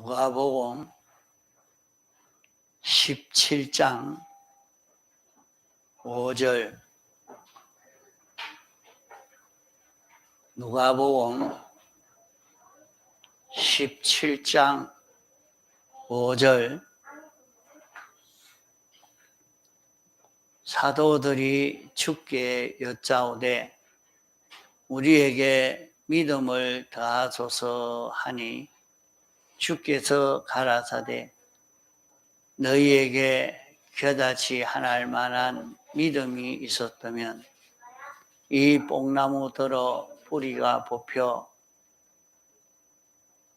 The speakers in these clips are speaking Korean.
누가복음 17장 5절. 누가복음 17장 5절. 사도들이 주께 여짜오되 우리에게 믿음을 더하소서 하니 주께서 가라사대 너희에게 겨자치 하나일 만한 믿음이 있었다면 이 뽕나무 들어 뿌리가 뽑혀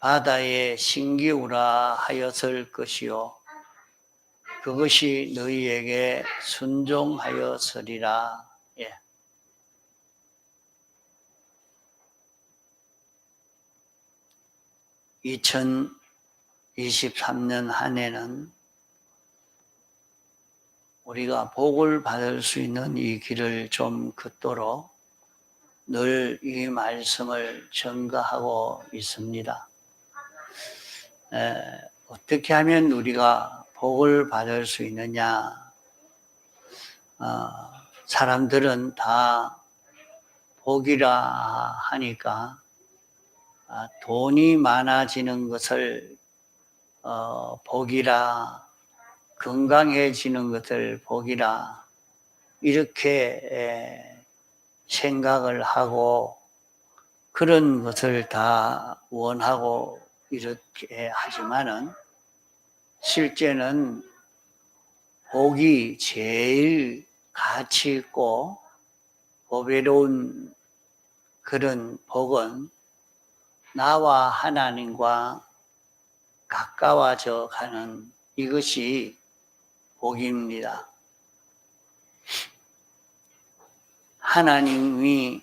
바다에 신기우라 하였을 것이요 그것이 너희에게 순종하였으리라. 2023년 한 해는 우리가 복을 받을 수 있는 이 길을 좀 걷도록 늘 이 말씀을 전가하고 있습니다. 어떻게 하면 우리가 복을 받을 수 있느냐? 사람들은 다 복이라 하니까 돈이 많아지는 것을 복이라, 건강해지는 것을 복이라 이렇게 생각을 하고 그런 것을 다 원하고 이렇게 하지만은 실제는 복이 제일 가치 있고 보배로운 그런 복은 나와 하나님과 가까워져 가는 이것이 복입니다. 하나님이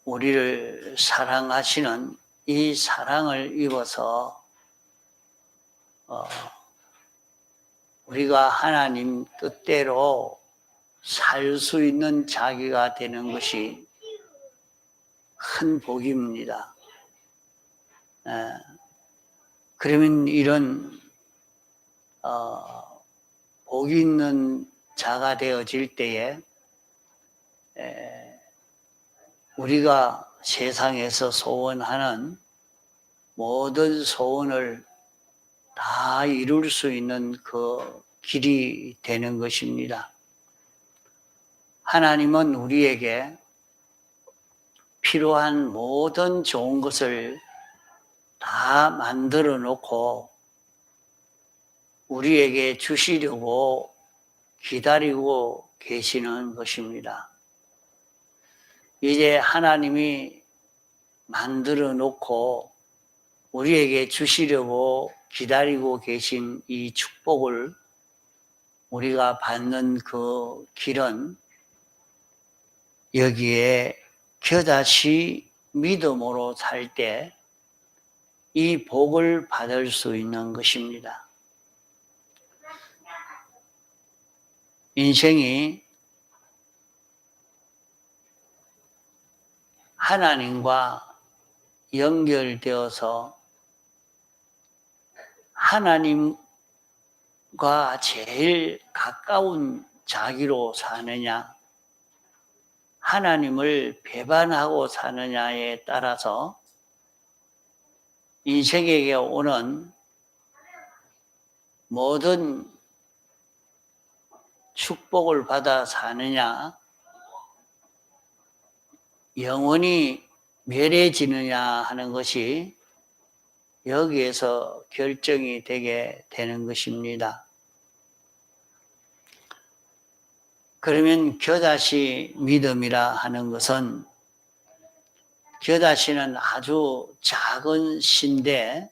우리를 사랑하시는 이 사랑을 입어서 우리가 하나님 뜻대로 살 수 있는 자기가 되는 것이 큰 복입니다. 그러면 이런 복이 있는 자가 되어질 때에 우리가 세상에서 소원하는 모든 소원을 다 이룰 수 있는 그 길이 되는 것입니다. 하나님은 우리에게 필요한 모든 좋은 것을 다 만들어 놓고 우리에게 주시려고 기다리고 계시는 것입니다. 이제 하나님이 만들어 놓고 우리에게 주시려고 기다리고 계신 이 축복을 우리가 받는 그 길은 여기에 겨자씨 믿음으로 살 때 이 복을 받을 수 있는 것입니다. 인생이 하나님과 연결되어서 하나님과 제일 가까운 자기로 사느냐, 하나님을 배반하고 사느냐에 따라서 인생에게 오는 모든 축복을 받아 사느냐, 영원히 멸해지느냐 하는 것이 여기에서 결정이 되게 되는 것입니다. 그러면 겨자씨 믿음이라 하는 것은 겨자씨는 아주 작은 씨인데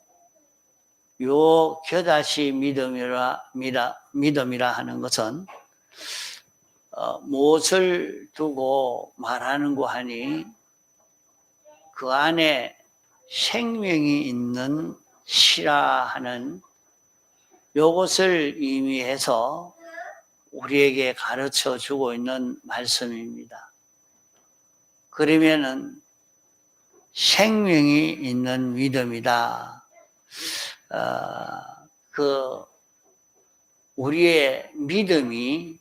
요 겨자씨 믿음이라 하는 것은 무엇을 두고 말하는 거 하니 그 안에 생명이 있는 씨라 하는 요것을 의미해서 우리에게 가르쳐 주고 있는 말씀입니다. 그러면은 생명이 있는 믿음이다. 그 우리의 믿음이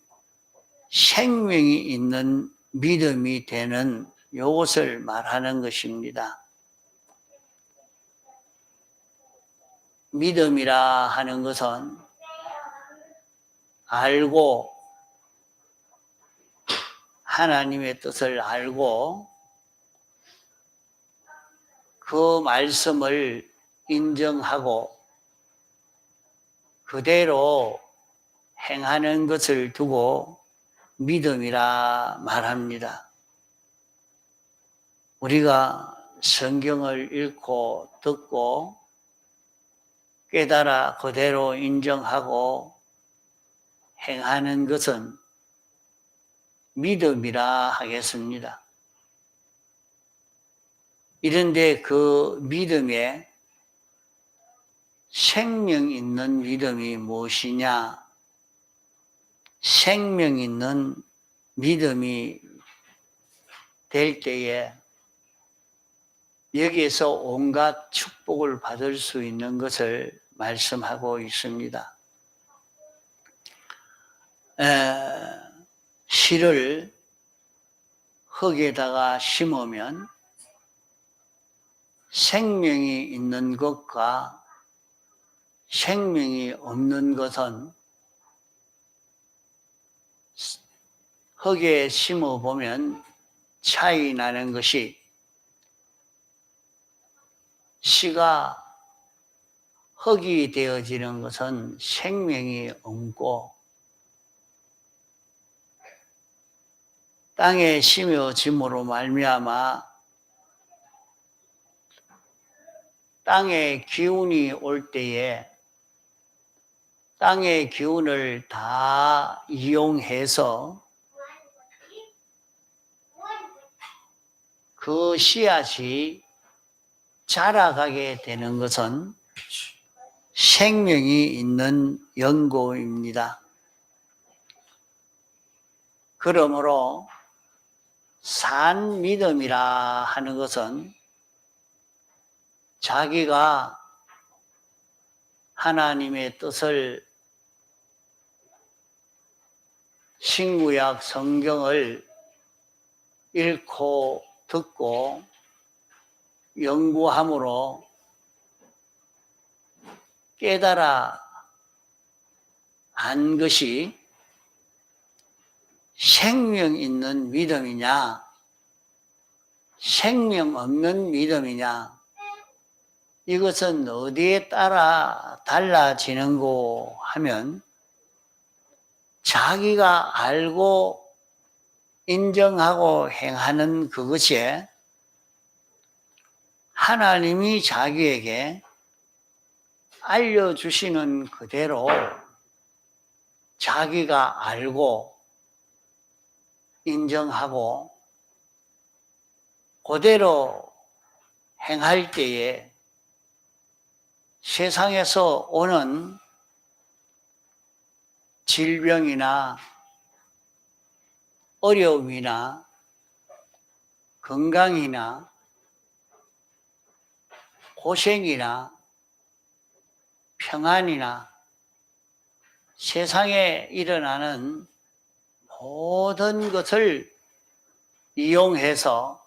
생명이 있는 믿음이 되는 이것을 말하는 것입니다. 믿음이라 하는 것은 알고 하나님의 뜻을 알고 그 말씀을 인정하고 그대로 행하는 것을 두고 믿음이라 말합니다. 우리가 성경을 읽고 듣고 깨달아 그대로 인정하고 행하는 것은 믿음이라 하겠습니다. 이런데 그 믿음에 생명 있는 믿음이 무엇이냐? 생명 있는 믿음이 될 때에 여기에서 온갖 축복을 받을 수 있는 것을 말씀하고 있습니다. 씨를 흙에다가 심으면 생명이 있는 것과 생명이 없는 것은 흙에 심어보면 차이 나는 것이 씨가 흙이 되어지는 것은 생명이 없고 땅에 심어짐으로 말미암아 땅의 기운이 올 때에 땅의 기운을 다 이용해서 그 씨앗이 자라가게 되는 것은 생명이 있는 연고입니다. 그러므로 산 믿음이라 하는 것은 자기가 하나님의 뜻을 신구약 성경을 읽고 듣고 연구함으로 깨달아 한 것이 생명 있는 믿음이냐, 생명 없는 믿음이냐, 이것은 어디에 따라 달라지는고 하면 자기가 알고 인정하고 행하는 그것에 하나님이 자기에게 알려주시는 그대로 자기가 알고 인정하고 그대로 행할 때에 세상에서 오는 질병이나 어려움이나 건강이나 고생이나 평안이나 세상에 일어나는 모든 것을 이용해서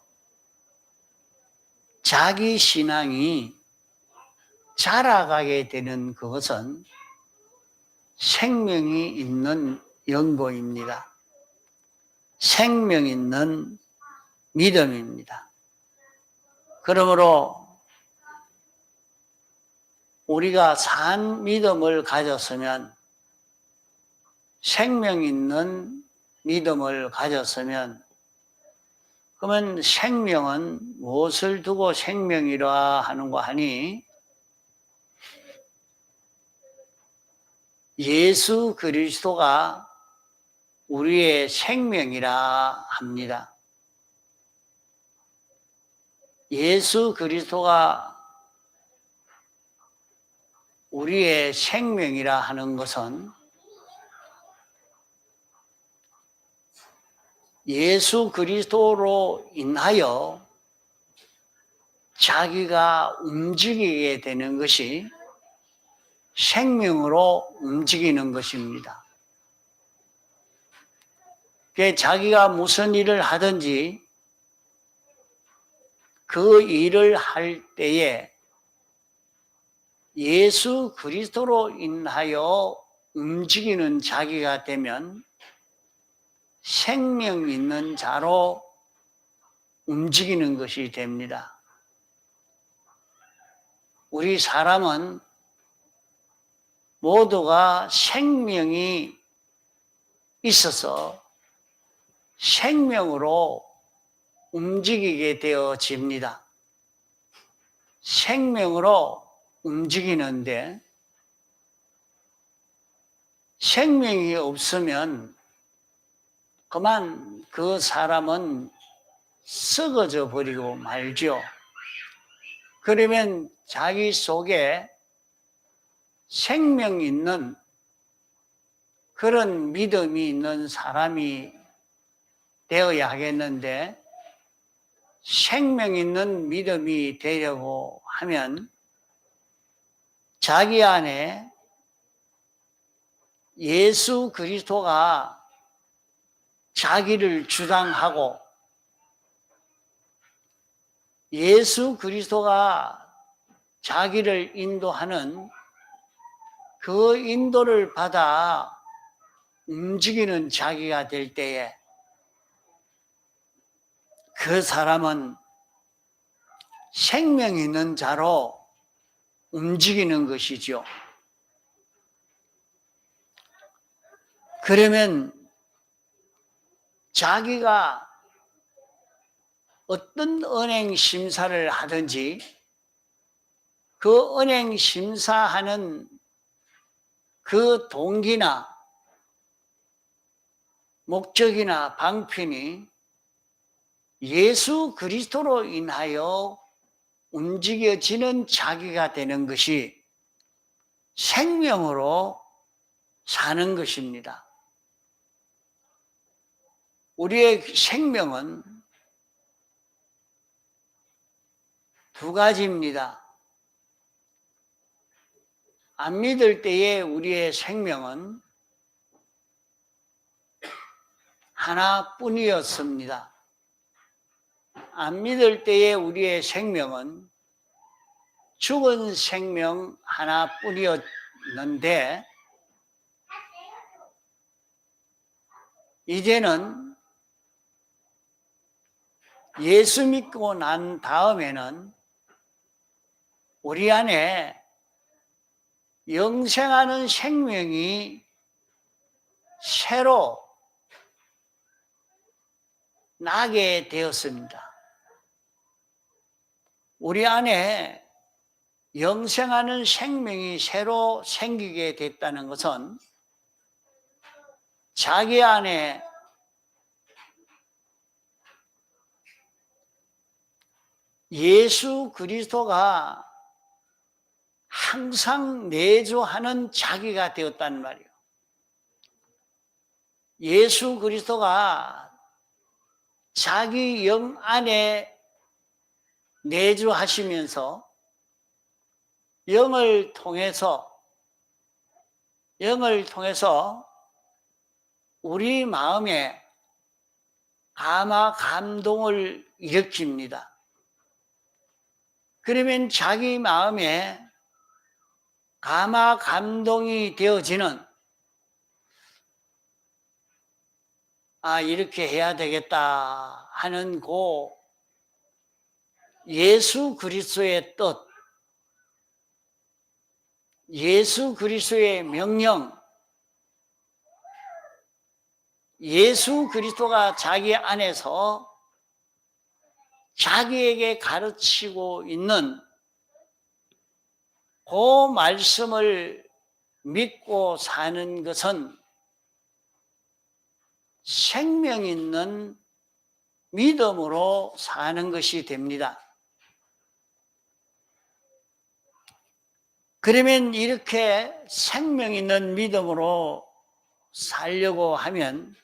자기 신앙이 자라가게 되는 그것은 생명이 있는 연고입니다. 생명 있는 믿음입니다. 그러므로 우리가 산 믿음을 가졌으면, 생명 있는 믿음을 가졌으면, 그러면 생명은 무엇을 두고 생명이라 하는가 하니 예수 그리스도가 우리의 생명이라 합니다. 예수 그리스도가 우리의 생명이라 하는 것은 예수 그리스도로 인하여 자기가 움직이게 되는 것이 생명으로 움직이는 것입니다. 자기가 무슨 일을 하든지 그 일을 할 때에 예수 그리스도로 인하여 움직이는 자기가 되면 생명 있는 자로 움직이는 것이 됩니다. 우리 사람은 모두가 생명이 있어서 생명으로 움직이게 되어집니다. 생명으로 움직이는데 생명이 없으면 그만 그 사람은 썩어져 버리고 말죠. 그러면 자기 속에 생명 있는 그런 믿음이 있는 사람이 되어야 하겠는데 생명 있는 믿음이 되려고 하면 자기 안에 예수 그리스도가 자기를 주장하고 예수 그리스도가 자기를 인도하는 그 인도를 받아 움직이는 자기가 될 때에 그 사람은 생명 있는 자로 움직이는 것이죠. 그러면 자기가 어떤 은행 심사를 하든지 그 은행 심사하는 그 동기나 목적이나 방편이 예수 그리스도로 인하여 움직여지는 자기가 되는 것이 생명으로 사는 것입니다. 우리의 생명은 두 가지입니다. 안 믿을 때에 우리의 생명은 하나뿐이었습니다. 안 믿을 때에 우리의 생명은 죽은 생명 하나뿐이었는데 이제는 예수 믿고 난 다음에는 우리 안에 영생하는 생명이 새로 나게 되었습니다. 우리 안에 영생하는 생명이 새로 생기게 됐다는 것은 자기 안에 예수 그리스도가 항상 내주하는 자기가 되었단 말이에요. 예수 그리스도가 자기 영 안에 내주하시면서 영을 통해서 우리 마음에 감화 감동을 일으킵니다. 그러면 자기 마음에 감화 감동이 되어지는 이렇게 해야 되겠다 하는 그 예수 그리스도의 뜻, 예수 그리스도의 명령, 예수 그리스도가 자기 안에서 자기에게 가르치고 있는 그 말씀을 믿고 사는 것은 생명 있는 믿음으로 사는 것이 됩니다. 그러면 이렇게 생명 있는 믿음으로 살려고 하면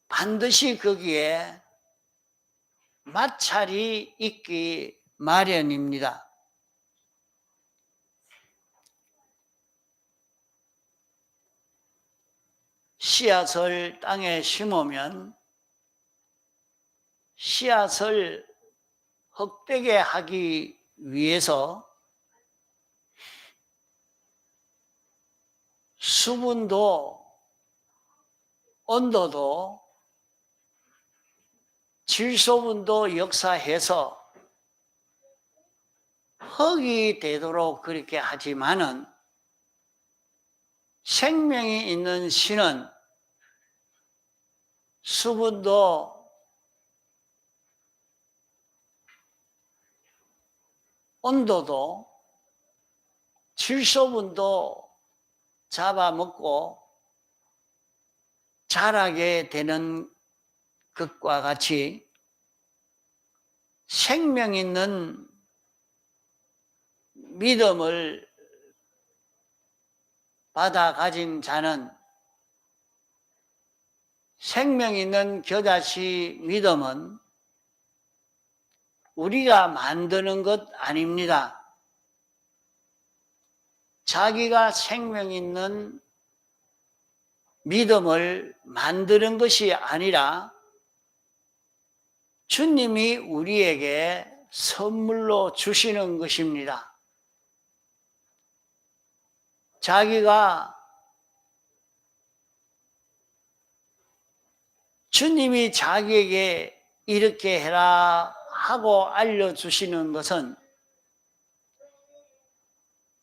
반드시 거기에 마찰이 있기 마련입니다. 씨앗을 땅에 심으면 씨앗을 헛되게 하기 위해서 수분도 온도도 질소분도 역사해서 흙이 되도록 그렇게 하지만은 생명이 있는 씨는 수분도 온도도 질소분도 잡아먹고 자라게 되는 것과 같이 생명 있는 믿음을 받아 가진 자는, 생명 있는 겨자씨 믿음은 우리가 만드는 것 아닙니다. 자기가 생명 있는 믿음을 만드는 것이 아니라 주님이 우리에게 선물로 주시는 것입니다. 자기가, 주님이 자기에게 이렇게 해라 하고 알려주시는 것은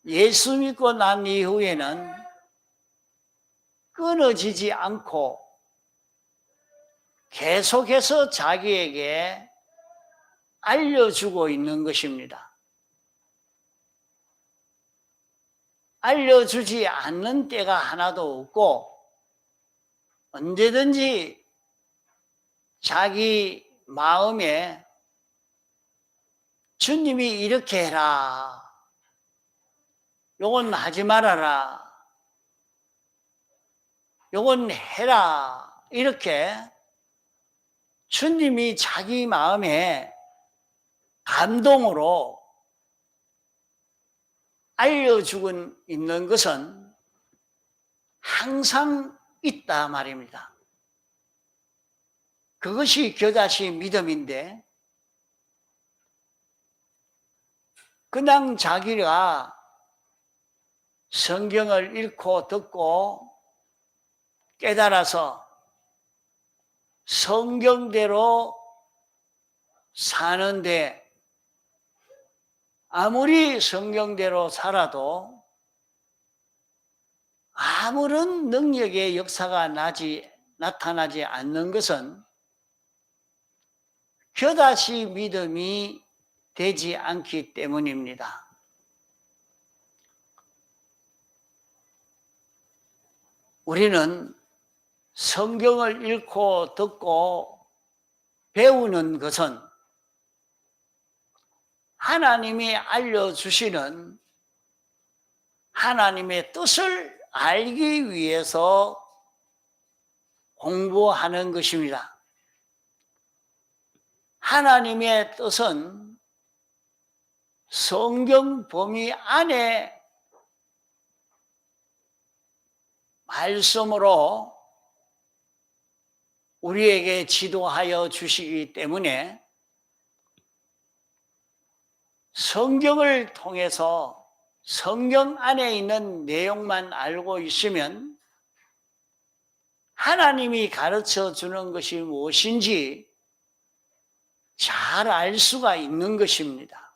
예수 믿고 난 이후에는 끊어지지 않고 계속해서 자기에게 알려주고 있는 것입니다. 알려주지 않는 때가 하나도 없고 언제든지 자기 마음에 주님이 이렇게 해라, 요건 하지 말아라, 요건 해라, 이렇게 주님이 자기 마음에 감동으로 알려주고 있는 것은 항상 있다 말입니다. 그것이 겨자씨 믿음인데, 그냥 자기가 성경을 읽고 듣고 깨달아서 성경대로 사는데, 아무리 성경대로 살아도 아무런 능력의 역사가 나타나지 않는 것은 겨자씨 믿음이 되지 않기 때문입니다. 우리는 성경을 읽고 듣고 배우는 것은 하나님이 알려주시는 하나님의 뜻을 알기 위해서 공부하는 것입니다. 하나님의 뜻은 성경 범위 안에 말씀으로 우리에게 지도하여 주시기 때문에 성경을 통해서 성경 안에 있는 내용만 알고 있으면 하나님이 가르쳐 주는 것이 무엇인지 잘 알 수가 있는 것입니다.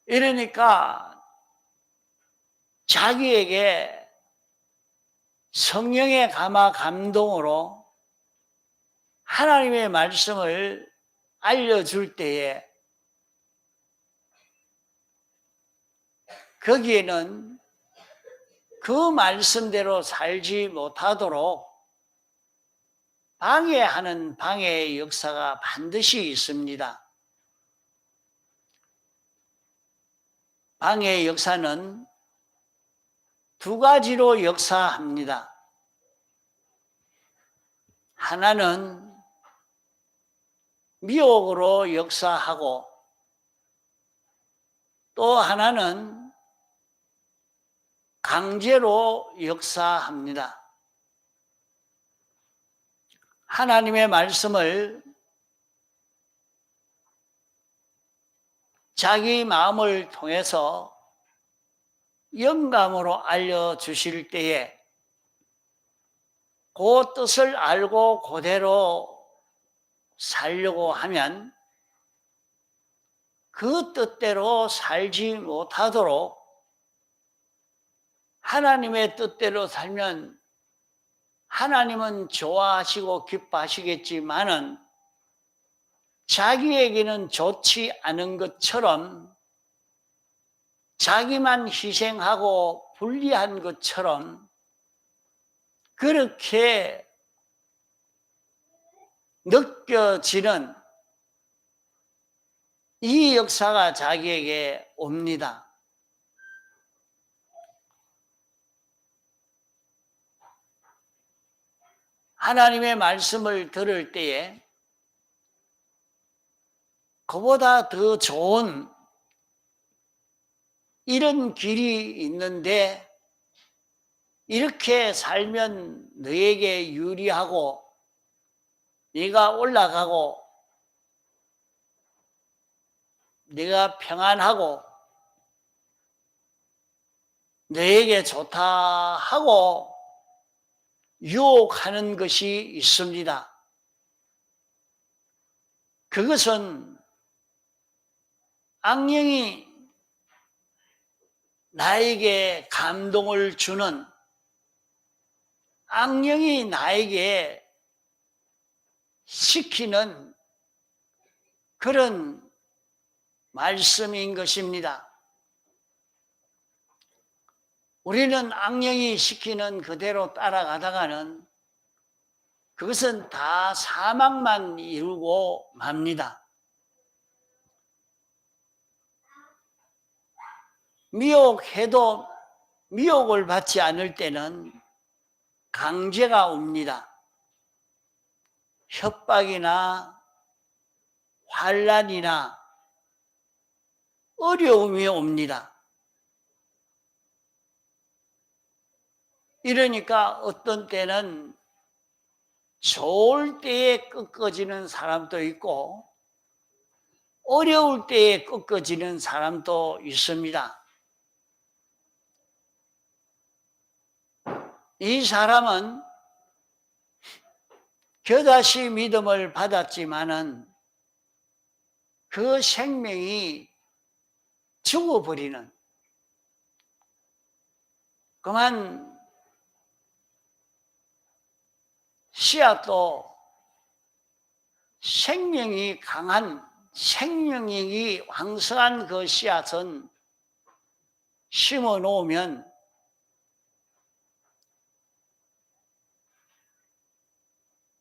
이러니까 자기에게 성령의 감동으로 하나님의 말씀을 알려줄 때에 거기에는 그 말씀대로 살지 못하도록 방해하는 방해의 역사가 반드시 있습니다. 방해의 역사는 두 가지로 역사합니다. 하나는 미혹으로 역사하고, 또 하나는 강제로 역사합니다. 하나님의 말씀을 자기 마음을 통해서 영감으로 알려주실 때에 그 뜻을 알고 그대로 살려고 하면 그 뜻대로 살지 못하도록 하나님의 뜻대로 살면 하나님은 좋아하시고 기뻐하시겠지만은 자기에게는 좋지 않은 것처럼 자기만 희생하고 불리한 것처럼 그렇게 느껴지는 이 역사가 자기에게 옵니다. 하나님의 말씀을 들을 때에 그보다 더 좋은 이런 길이 있는데 이렇게 살면 너에게 유리하고 네가 올라가고 네가 평안하고 너에게 좋다 하고 유혹하는 것이 있습니다. 그것은 악령이 나에게 감동을 주는, 악령이 나에게 시키는 그런 말씀인 것입니다. 우리는 악령이 시키는 그대로 따라가다가는 그것은 다 사망만 이루고 맙니다. 미혹해도 미혹을 받지 않을 때는 강제가 옵니다. 협박이나 환난이나 어려움이 옵니다. 이러니까 어떤 때는 좋을 때에 꺾어지는 사람도 있고 어려울 때에 꺾어지는 사람도 있습니다. 이 사람은 겨다시 믿음을 받았지만은 그 생명이 죽어버리는, 그만 씨앗도 생명이 강한, 생명력이 왕성한 그 씨앗은 심어 놓으면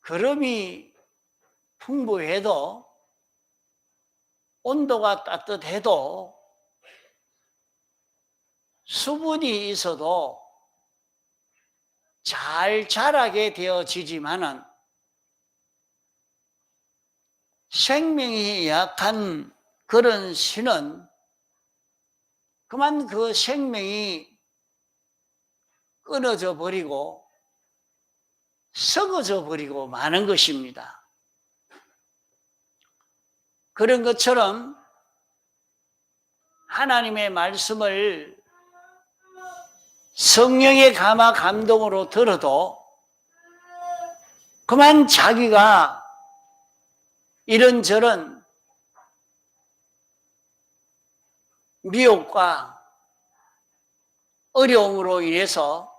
거름이 풍부해도 온도가 따뜻해도 수분이 있어도 잘 자라게 되어지지만은 생명이 약한 그런 씨는 그만 그 생명이 끊어져 버리고 썩어져 버리고 마는 것입니다. 그런 것처럼 하나님의 말씀을 성령의 감화 감동으로 들어도 그만 자기가 이런저런 미혹과 어려움으로 인해서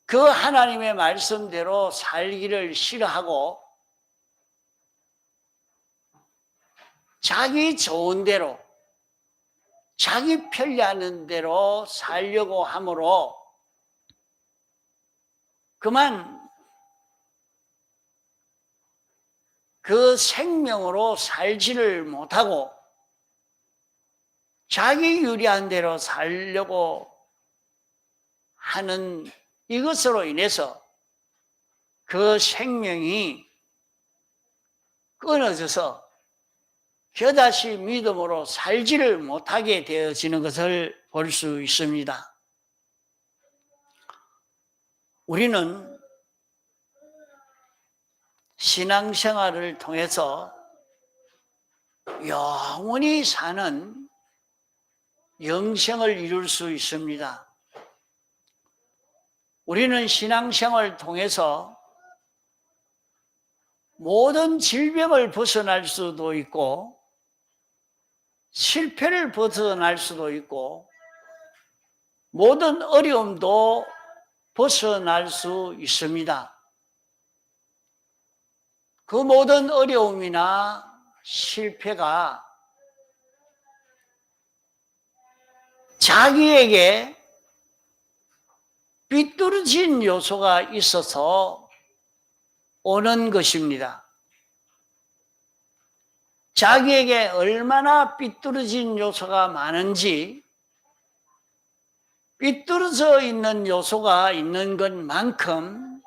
그 하나님의 말씀대로 살기를 싫어하고 자기 좋은 대로, 자기 편리하는 대로 살려고 하므로 그만 그 생명으로 살지를 못하고 자기 유리한 대로 살려고 하는 이것으로 인해서 그 생명이 끊어져서 겨다시 믿음으로 살지를 못하게 되어지는 것을 볼 수 있습니다. 우리는 신앙생활을 통해서 영원히 사는 영생을 이룰 수 있습니다. 우리는 신앙생활을 통해서 모든 질병을 벗어날 수도 있고 실패를 벗어날 수도 있고 모든 어려움도 벗어날 수 있습니다. 그 모든 어려움이나 실패가 자기에게 삐뚤어진 요소가 있어서 오는 것입니다. 자기에게 얼마나 삐뚤어진 요소가 많은지 삐뚤어져 있는 요소가 있는 것만큼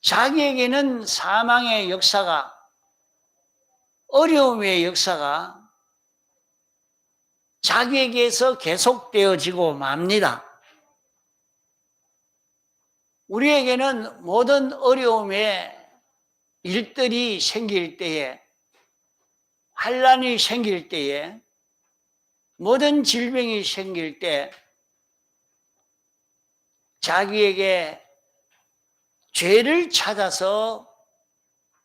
자기에게는 사망의 역사가, 어려움의 역사가 자기에게서 계속되어지고 맙니다. 우리에게는 모든 어려움의 일들이 생길 때에, 환난이 생길 때에, 모든 질병이 생길 때 자기에게 죄를 찾아서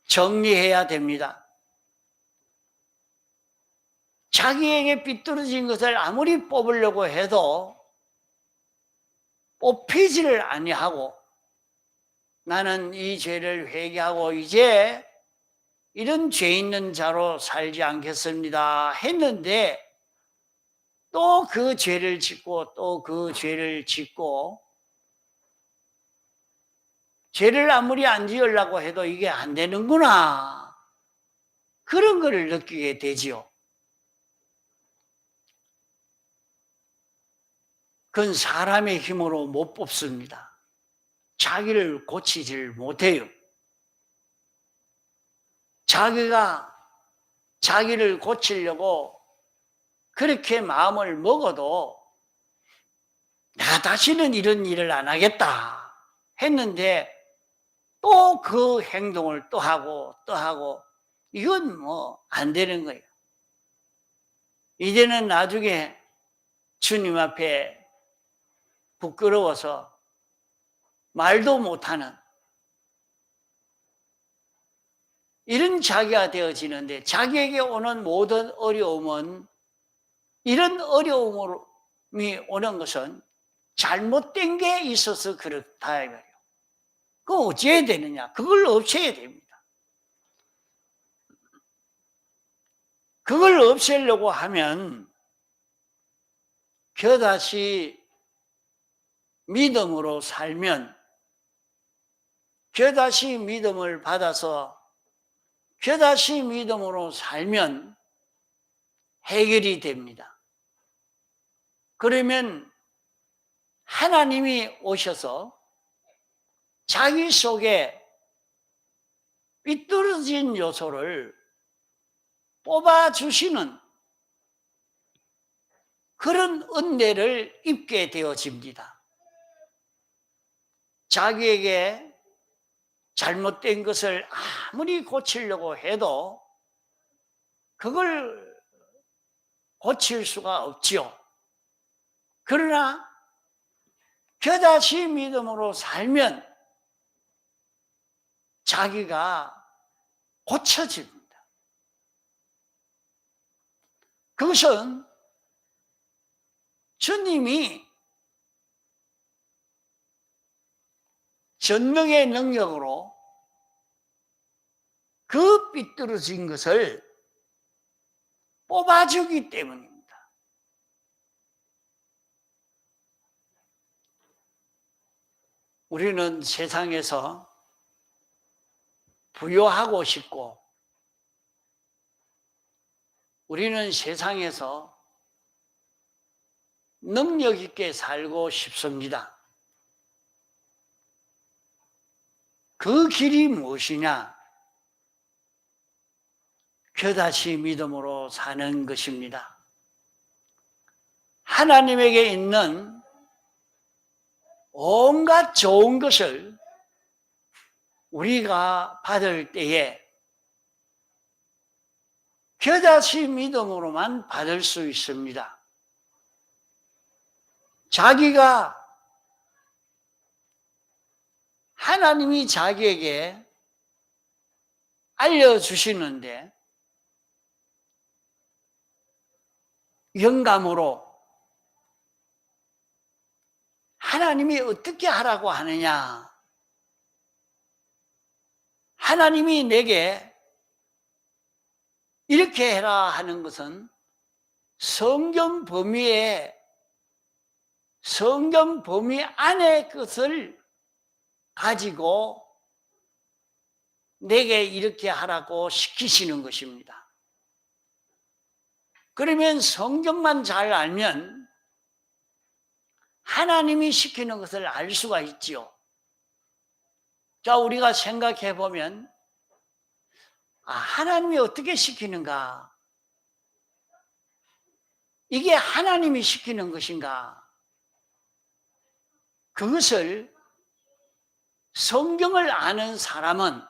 정리해야 됩니다. 자기에게 삐뚤어진 것을 아무리 뽑으려고 해도 뽑히지를 아니하고 나는 이 죄를 회개하고 이제 이런 죄 있는 자로 살지 않겠습니다 했는데 또 그 죄를 짓고 또 그 죄를 짓고 죄를 아무리 안 지으려고 해도 이게 안 되는구나 그런 것을 느끼게 되지요. 그건 사람의 힘으로 못 뽑습니다. 자기를 고치질 못해요. 자기가 자기를 고치려고 그렇게 마음을 먹어도 나 다시는 이런 일을 안 하겠다 했는데 또 그 행동을 또 하고 또 하고 이건 뭐 안 되는 거예요. 이제는 나중에 주님 앞에 부끄러워서 말도 못하는 이런 자기가 되어지는데 자기에게 오는 모든 어려움은 이런 어려움이 오는 것은 잘못된 게 있어서 그렇다 이 말이에요. 그거 어찌해야 되느냐? 그걸 없애야 됩니다. 그걸 없애려고 하면 겨다시 믿음으로 살면 겨다시 믿음을 받아서 겨다시 믿음으로 살면 해결이 됩니다. 그러면 하나님이 오셔서 자기 속에 삐뚤어진 요소를 뽑아주시는 그런 은혜를 입게 되어집니다. 자기에게 잘못된 것을 아무리 고치려고 해도 그걸 고칠 수가 없지요. 그러나 겨다시 믿음으로 살면 자기가 고쳐집니다. 그것은 주님이 전능의 능력으로 그 삐뚤어진 것을 뽑아주기 때문입니다. 우리는 세상에서 부유하고 싶고 우리는 세상에서 능력 있게 살고 싶습니다. 그 길이 무엇이냐? 겨다시 믿음으로 사는 것입니다. 하나님에게 있는 온갖 좋은 것을 우리가 받을 때에 겨자씨 믿음으로만 받을 수 있습니다. 자기가 하나님이 자기에게 알려주시는데 영감으로 하나님이 어떻게 하라고 하느냐, 하나님이 내게 이렇게 해라 하는 것은 성경 범위 안의 것을 가지고 내게 이렇게 하라고 시키시는 것입니다. 그러면 성경만 잘 알면 하나님이 시키는 것을 알 수가 있지요. 자, 우리가 생각해 보면 하나님이 어떻게 시키는가? 이게 하나님이 시키는 것인가? 그것을 성경을 아는 사람은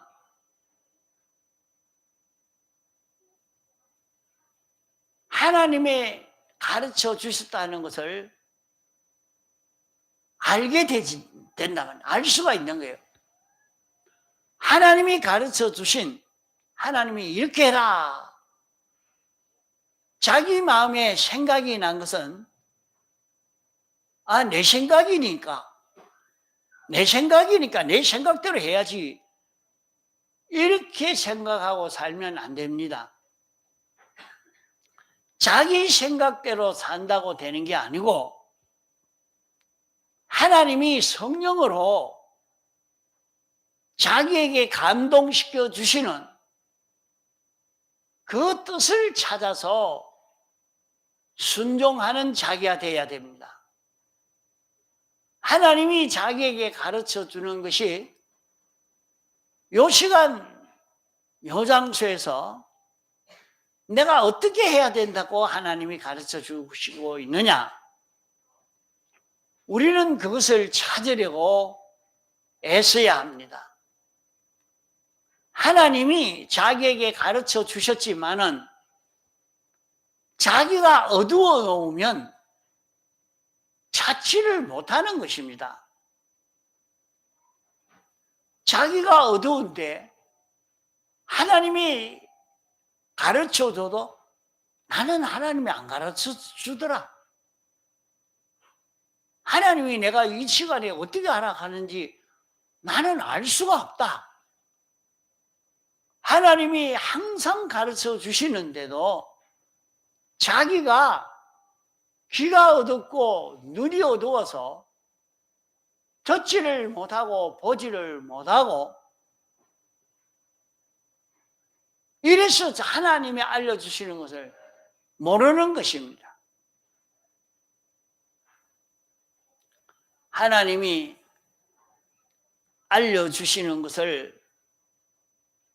하나님이 가르쳐 주셨다는 것을 알게 된다면 알 수가 있는 거예요. 하나님이 가르쳐 주신, 하나님이 이렇게 해라, 자기 마음에 생각이 난 것은 내 생각이니까 내 생각대로 해야지, 이렇게 생각하고 살면 안 됩니다. 자기 생각대로 산다고 되는 게 아니고 하나님이 성령으로 자기에게 감동시켜 주시는 그 뜻을 찾아서 순종하는 자기가 되어야 됩니다. 하나님이 자기에게 가르쳐 주는 것이 요 시간 요 장소에서 내가 어떻게 해야 된다고 하나님이 가르쳐 주시고 있느냐, 우리는 그것을 찾으려고 애써야 합니다. 하나님이 자기에게 가르쳐 주셨지만은 자기가 어두워 놓으면 찾지를 못하는 것입니다. 자기가 어두운데 하나님이 가르쳐줘도 나는 하나님이 안 가르쳐 주더라. 하나님이 내가 이 시간에 어떻게 하라 하는지 나는 알 수가 없다. 하나님이 항상 가르쳐 주시는데도 자기가 귀가 어둡고 눈이 어두워서 듣지를 못하고 보지를 못하고 이래서 하나님이 알려주시는 것을 모르는 것입니다. 하나님이 알려주시는 것을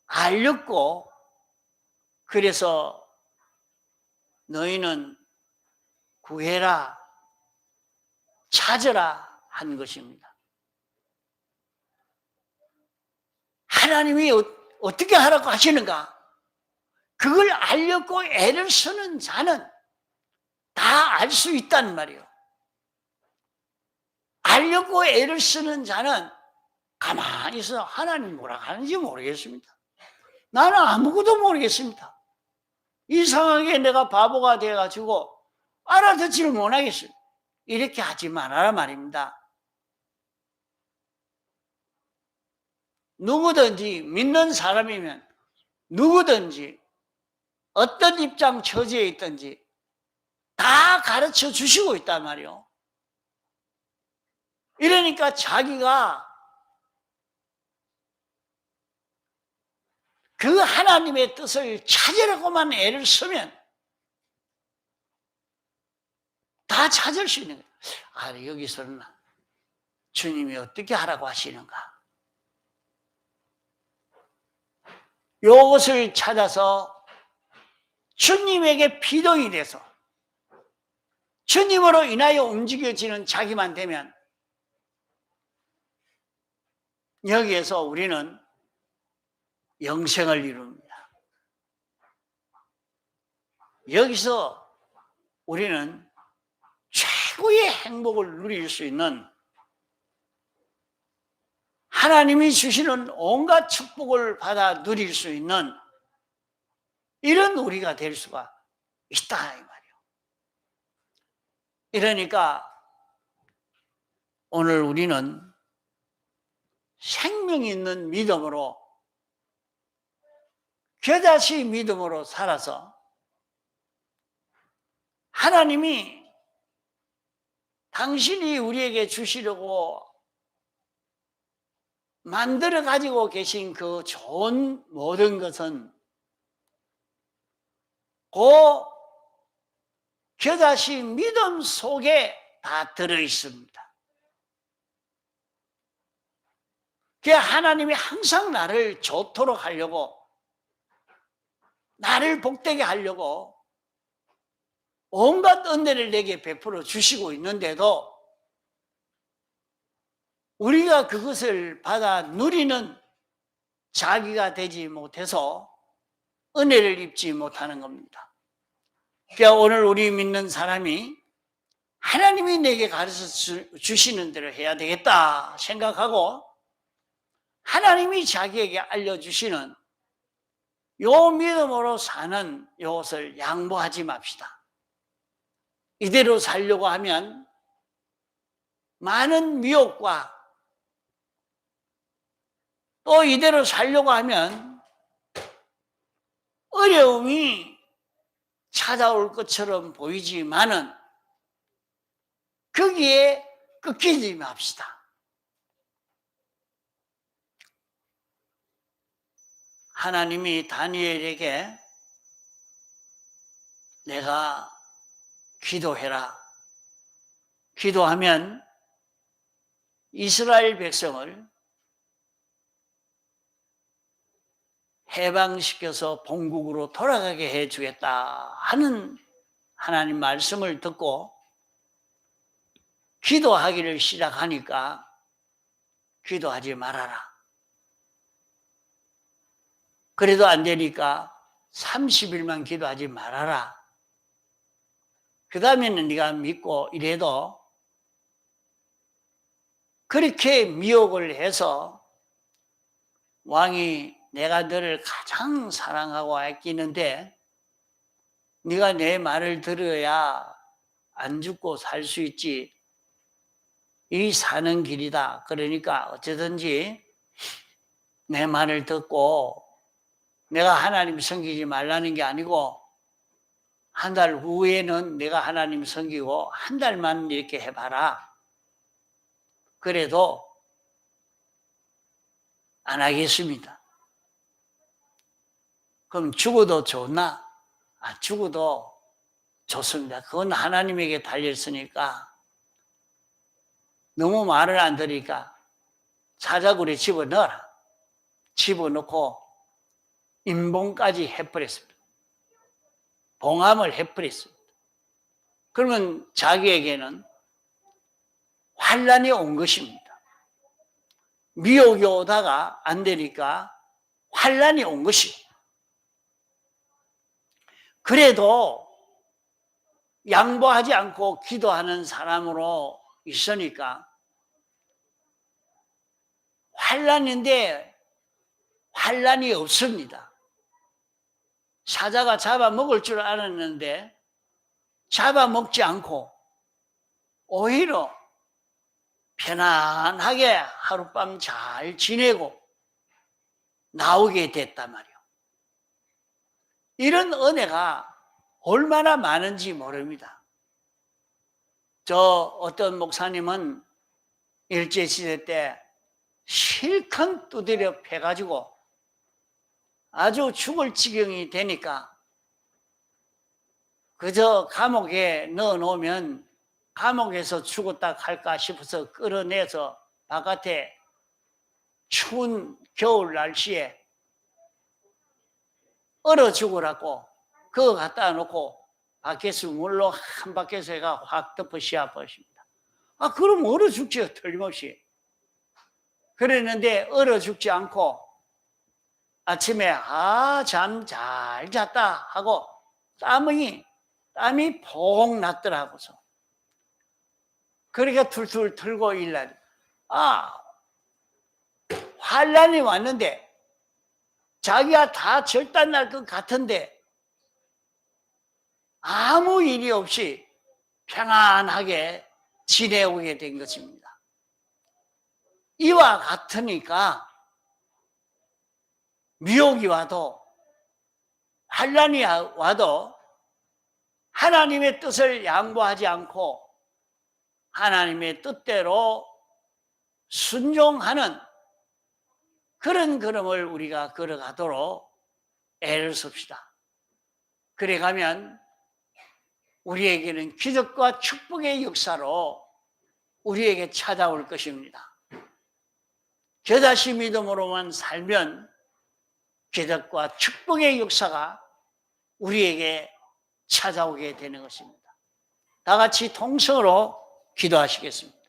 알렸고, 그래서 너희는 구해라, 찾으라 한 것입니다. 하나님이 어떻게 하라고 하시는가? 그걸 알렸고 애를 쓰는 자는 다 알 수 있단 말이에요. 알렸고 애를 쓰는 자는 가만히 있어 하나님 뭐라 하는지 모르겠습니다. 나는 아무것도 모르겠습니다. 이상하게 내가 바보가 돼가지고 알아듣지를 못하겠어요. 이렇게 하지 말아라 말입니다. 누구든지 믿는 사람이면 누구든지 어떤 입장 처지에 있든지 다 가르쳐 주시고 있단 말이에요. 이러니까 자기가 그 하나님의 뜻을 찾으려고만 애를 쓰면 다 찾을 수 있는 거예요. 여기서는 주님이 어떻게 하라고 하시는가? 요것을 찾아서 주님에게 피동이 돼서 주님으로 인하여 움직여지는 자기만 되면 여기에서 우리는 영생을 이룹니다. 여기서 우리는 최고의 행복을 누릴 수 있는 하나님이 주시는 온갖 축복을 받아 누릴 수 있는 이런 우리가 될 수가 있다 이 말이에요. 이러니까 오늘 우리는 생명 있는 믿음으로 겨자씨 믿음으로 살아서 하나님이 당신이 우리에게 주시려고 만들어 가지고 계신 그 좋은 모든 것은 그 겨자씨 믿음 속에 다 들어 있습니다. 그 하나님이 항상 나를 좋도록 하려고, 나를 복되게 하려고 온갖 은혜를 내게 베풀어 주시고 있는데도 우리가 그것을 받아 누리는 자기가 되지 못해서 은혜를 입지 못하는 겁니다. 그러니까 오늘 우리 믿는 사람이 하나님이 내게 가르쳐 주시는 대로 해야 되겠다 생각하고 하나님이 자기에게 알려주시는 요 믿음으로 사는 이것을 양보하지 맙시다. 이대로 살려고 하면 많은 미혹과 또 이대로 살려고 하면 어려움이 찾아올 것처럼 보이지만은 거기에 꺾이지 맙시다. 하나님이 다니엘에게 내가 기도해라. 기도하면 이스라엘 백성을 해방시켜서 본국으로 돌아가게 해주겠다 하는 하나님 말씀을 듣고 기도하기를 시작하니까 기도하지 말아라. 그래도 안 되니까 30일만 기도하지 말아라. 그 다음에는 네가 믿고 이래도 그렇게 미혹을 해서 왕이 내가 너를 가장 사랑하고 아끼는데 네가 내 말을 들어야 안 죽고 살 수 있지. 이 사는 길이다. 그러니까 어쩌든지 내 말을 듣고 내가 하나님 섬기지 말라는 게 아니고 한 달 후에는 내가 하나님 섬기고 한 달만 이렇게 해봐라. 그래도 안 하겠습니다. 그럼 죽어도 좋나? 죽어도 좋습니다. 그건 하나님에게 달렸으니까 너무 말을 안 들으니까 사자굴에 집어넣어라. 집어넣고 인봉까지 해버렸습니다. 봉함을 해버렸습니다. 그러면 자기에게는 환란이 온 것입니다. 미혹이 오다가 안 되니까 환란이 온 것입니다. 그래도 양보하지 않고 기도하는 사람으로 있으니까 환란인데 환란이 없습니다. 사자가 잡아먹을 줄 알았는데 잡아먹지 않고 오히려 편안하게 하룻밤 잘 지내고 나오게 됐단 말이에요. 이런 은혜가 얼마나 많은지 모릅니다. 저 어떤 목사님은 일제시대 때 실컷 두드려 패가지고 아주 죽을 지경이 되니까 그저 감옥에 넣어놓으면 감옥에서 죽었다 할까 싶어서 끌어내서 바깥에 추운 겨울 날씨에 얼어 죽으라고 그거 갖다 놓고 바켓을 물로 한 바켓에 확 덮어 씌워버립니다. 그럼 얼어 죽지요, 틀림없이. 그랬는데 얼어 죽지 않고 아침에 잠 잘 잤다 하고 땀이 퐁 났더라고서. 그러니까 툴툴 털고 일날 환란이 왔는데 자기가 다 절단날 것 같은데 아무 일이 없이 평안하게 지내오게 된 것입니다. 이와 같으니까 미혹이 와도 환란이 와도 하나님의 뜻을 양보하지 않고 하나님의 뜻대로 순종하는 그런 걸음을 우리가 걸어가도록 애를 씁시다. 그래 가면 우리에게는 기적과 축복의 역사로 우리에게 찾아올 것입니다. 저다시 믿음으로만 살면 기적과 축복의 역사가 우리에게 찾아오게 되는 것입니다. 다 같이 통성으로 기도하시겠습니다.